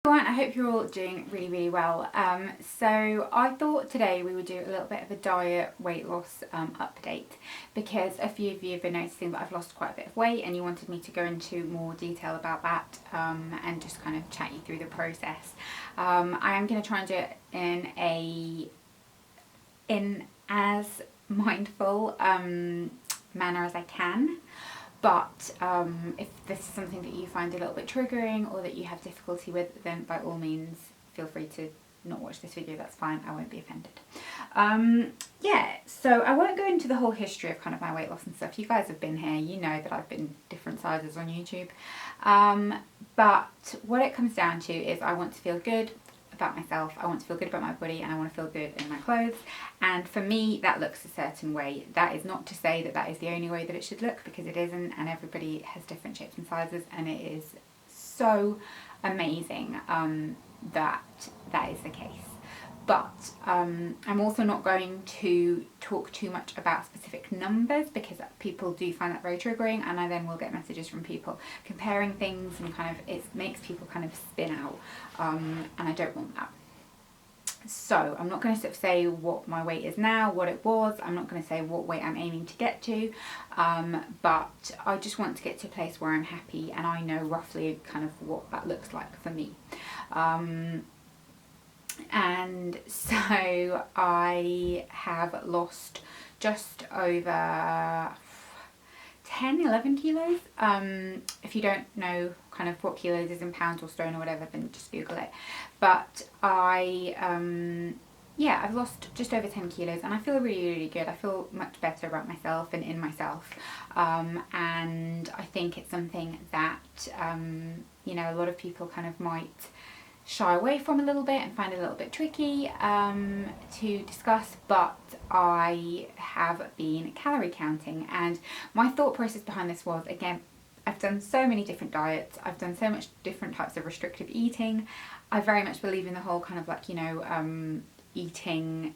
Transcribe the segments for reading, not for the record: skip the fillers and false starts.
Everyone, I hope you're all doing really well. So I thought today we would do a little bit of a diet weight loss update, because a few of you have been noticing that I've lost quite a bit of weight and you wanted me to go into more detail about that and just kind of chat you through the process. I am going to try and do it in as mindful manner as I can. But if this is something that you find a little bit triggering or that you have difficulty with, then by all means feel free to not watch this video, that's fine, I won't be offended. Yeah, so I won't go into the whole history of kind of my weight loss and stuff. You guys have been here, you know that I've been different sizes on YouTube. But what it comes down to is I want to feel good about myself, I want to feel good about my body, and I want to feel good in my clothes. And for me that looks a certain way. That is not to say that that is the only way that it should look, because it isn't, and everybody has different shapes and sizes, and it is so amazing that is the case. But I'm also not going to talk too much about specific numbers, because people do find that very triggering, and I then will get messages from people comparing things, and kind of it makes people kind of spin out, and I don't want that. So I'm not going to sort of say what my weight is now, what it was. I'm not going to say what weight I'm aiming to get to, but I just want to get to a place where I'm happy and I know roughly kind of what that looks like for me. And so I have lost just over 11 kilos. If you don't know kind of what kilos is in pounds or stone or whatever, then just Google it. But yeah, I've lost just over 10 kilos and I feel really good. I feel much better about myself and in myself. And I think it's something that, you know, a lot of people kind of might shy away from a little bit and find it a little bit tricky to discuss, but I have been calorie counting, and my thought process behind this was, again, I've done so many different diets, I've done so much different types of restrictive eating. I very much believe in the whole kind of like, you know, eating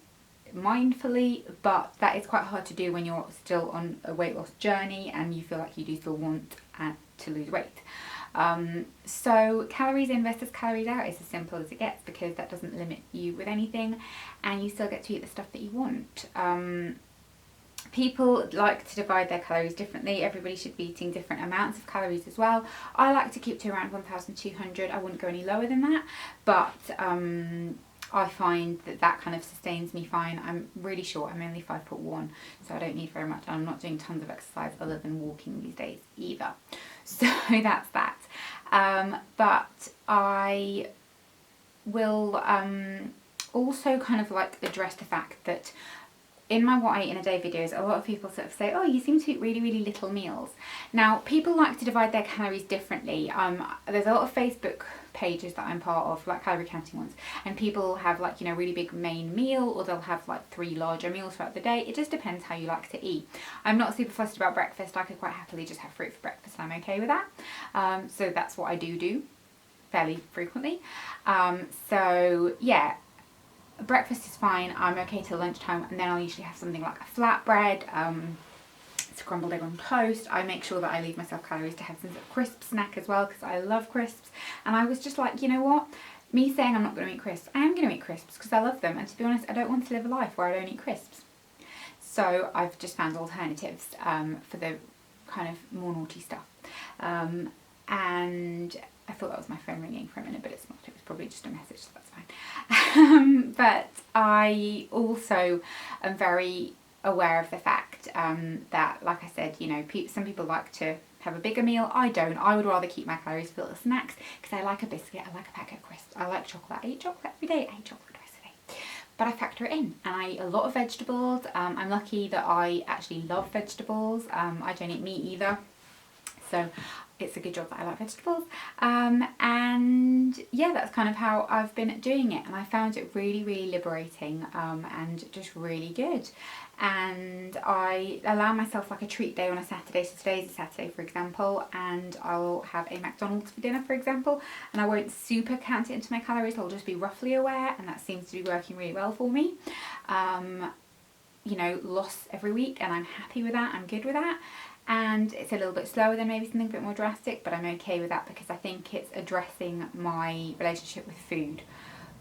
mindfully, but that is quite hard to do when you're still on a weight loss journey and you feel like you do still want to lose weight. So calories in versus calories out is as simple as it gets, because that doesn't limit you with anything and you still get to eat the stuff that you want. People like to divide their calories differently. Everybody should be eating different amounts of calories as well. I like to keep to around 1,200. I wouldn't go any lower than that, but I find that kind of sustains me fine. I'm really short, I'm only 5'1", so I don't need very much. I'm not doing tons of exercise other than walking these days either. So that's that. But I will also kind of like address the fact that in my what I eat in a day videos, a lot of people sort of say, oh, you seem to eat really little meals. Now, people like to divide their calories differently. There's a lot of Facebook pages that I'm part of, like calorie counting ones, and people have like, you know, really big main meal, or they'll have like 3 larger meals throughout the day. It just depends how you like to eat. I'm not super fussed about breakfast. I could quite happily just have fruit for breakfast and I'm okay with that. So that's what I do fairly frequently. So yeah, breakfast is fine, I'm okay till lunchtime, and then I'll usually have something like a flatbread, scrambled egg on toast. I make sure that I leave myself calories to have some sort of crisp snack as well, because I love crisps. And I was just like, you know what, me saying I'm not going to eat crisps, I am going to eat crisps because I love them, and to be honest, I don't want to live a life where I don't eat crisps. So I've just found alternatives for the kind of more naughty stuff. And I thought that was my phone ringing for a minute, but it's not. It was probably just a message, so that's fine. But I also am very aware of the fact that, like I said, you know, some people like to have a bigger meal. I don't. I would rather keep my calories for little snacks, because I like a biscuit, I like a packet of crisps, I like chocolate. I eat chocolate every day. I eat chocolate twice a day. But I factor it in, and I eat a lot of vegetables. I'm lucky that I actually love vegetables. I don't eat meat either, so it's a good job that I like vegetables. And yeah, that's kind of how I've been doing it, and I found it really liberating and just really good. And I allow myself like a treat day on a Saturday. So today's a Saturday, for example, and I'll have a McDonald's for dinner, for example, and I won't super count it into my calories. I'll just be roughly aware, and that seems to be working really well for me. You know, loss every week, and I'm happy with that, I'm good with that. and it's a little bit slower than maybe something a bit more drastic, but I'm okay with that because I think it's addressing my relationship with food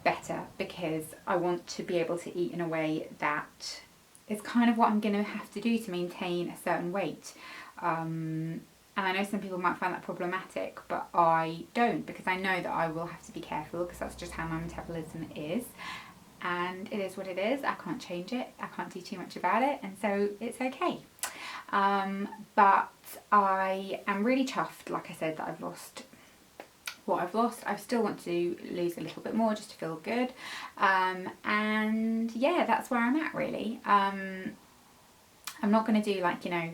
better, because I want to be able to eat in a way that is kind of what I'm going to have to do to maintain a certain weight. And I know some people might find that problematic, but I don't, because I know that I will have to be careful, because that's just how my metabolism is. And it is what it is. I can't change it. I can't do too much about it, and so it's okay. But I am really chuffed, like I said, that I've lost what I've lost. I still want to lose a little bit more just to feel good. And yeah, that's where I'm at really. I'm not going to do like, you know,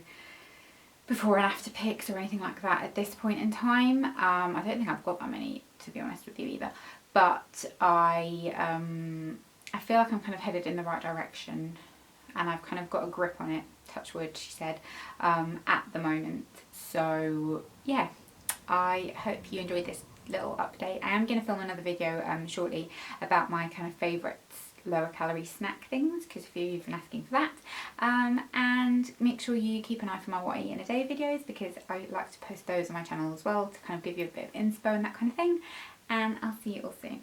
before and after pics or anything like that at this point in time. I don't think I've got that many, to be honest with you, either. But I feel like I'm kind of headed in the right direction, and I've kind of got a grip on it, touch wood, she said, at the moment. So yeah, I hope you enjoyed this little update. I am going to film another video shortly about my kind of favourites lower calorie snack things, because a few of you have been asking for that. And make sure you keep an eye for my what I eat in a day videos, because I like to post those on my channel as well to kind of give you a bit of inspo and that kind of thing. And I'll see you all soon.